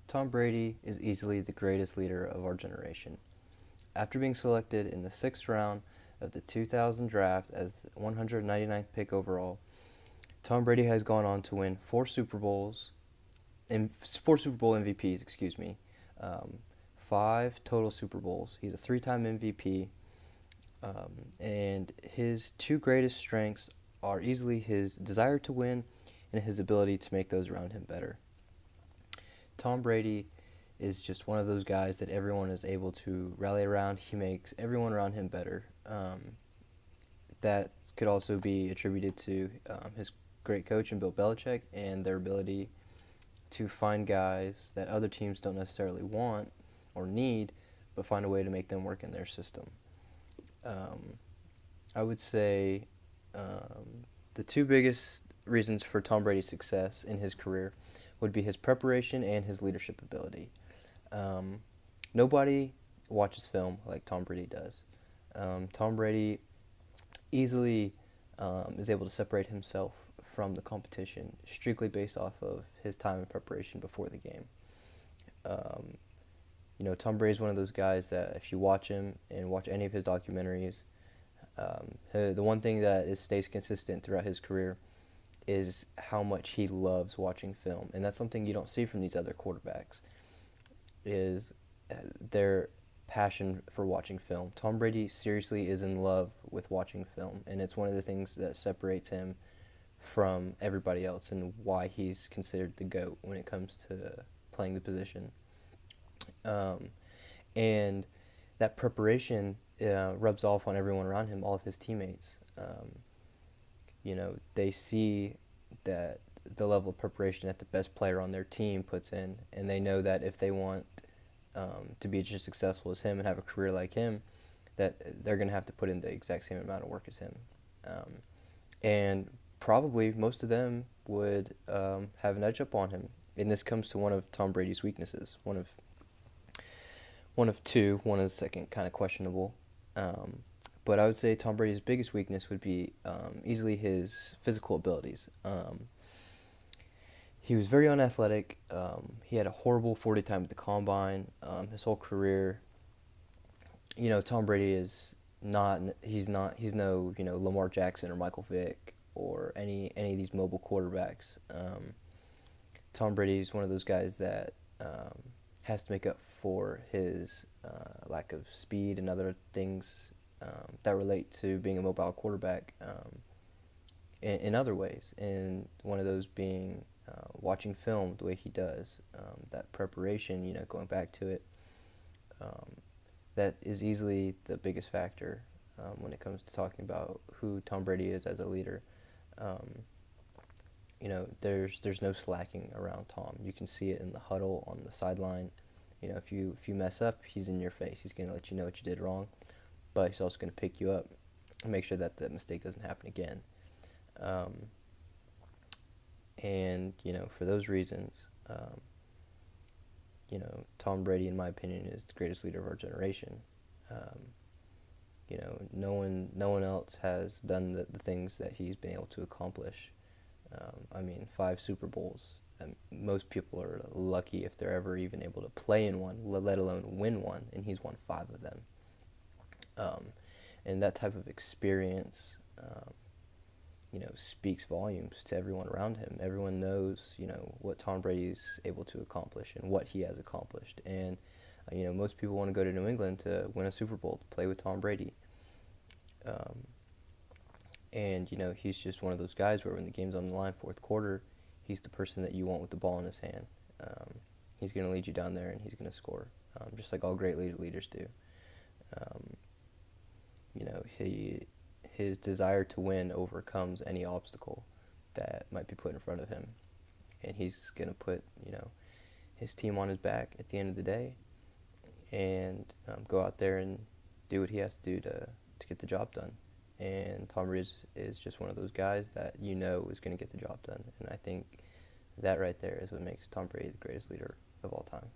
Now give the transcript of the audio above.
Tom Brady is easily the greatest leader of our generation. After being selected in the sixth round of the 2000 draft as the 199th pick overall, Tom Brady has gone on to win four Super Bowl MVPs, um, five total Super Bowls. He's a three-time MVP, and his two greatest strengths are easily his desire to win and his ability to make those around him better. Tom Brady is just one of those guys that everyone is able to rally around. He makes everyone around him better. That could also be attributed to his great coach and Bill Belichick and their ability to find guys that other teams don't necessarily want or need, but find a way to make them work in their system. Um, I would say the two biggest reasons for Tom Brady's success in his career would be his preparation and his leadership ability. Um, Nobody watches film like Tom Brady does. Tom Brady easily is able to separate himself from the competition strictly based off of his time and preparation before the game. Um, Tom Brady is one of those guys that if you watch him and watch any of his documentaries, the one thing that stays consistent throughout his career is how much he loves watching film, and that's something you don't see from these other quarterbacks. Is their passion for watching film. Tom Brady seriously is in love with watching film, and it's one of the things that separates him from everybody else and why he's considered the GOAT when it comes to playing the position. Um, and that preparation rubs off on everyone around him, all of his teammates. They see that the level of preparation that the best player on their team puts in, and they know that if they want to be just as successful as him and have a career like him, that they're going to have to put in the exact same amount of work as him. And probably most of them would have an edge up on him. And this comes to one of Tom Brady's weaknesses. One of two. One is second, kind of questionable. But I would say Tom Brady's biggest weakness would be easily his physical abilities. He was very unathletic. He had a horrible 40 time at the combine. His whole career, Tom Brady is not. He's not. He's no. Lamar Jackson or Michael Vick or any of these mobile quarterbacks. Tom Brady is one of those guys that has to make up for his lack of speed and other things that relate to being a mobile quarterback in other ways. And one of those being watching film the way he does, that preparation, going back to it, that is easily the biggest factor when it comes to talking about who Tom Brady is as a leader. Um, there's no slacking around Tom. You can see it in the huddle on the sideline. If you mess up, he's in your face. He's gonna let you know what you did wrong, but he's also gonna pick you up and make sure that the mistake doesn't happen again. Um, and for those reasons, Tom Brady, in my opinion, is the greatest leader of our generation. Um, no one else has done the things that he's been able to accomplish. Five Super Bowls. Most people are lucky if they're ever even able to play in one, let alone win one, and he's won five of them. Um, and that type of experience, speaks volumes to everyone around him. Everyone knows, what Tom Brady's able to accomplish and what he has accomplished. And, most people want to go to New England to win a Super Bowl, to play with Tom Brady. Um, and, he's just one of those guys where when the game's on the line, fourth quarter, he's the person that you want with the ball in his hand. He's going to lead you down there and he's going to score, just like all great leaders do. Um, his desire to win overcomes any obstacle that might be put in front of him, and he's gonna put his team on his back at the end of the day, and go out there and do what he has to do to get the job done. And Tom Brady is just one of those guys that is going to get the job done, and I think that right there is what makes Tom Brady the greatest leader of all time.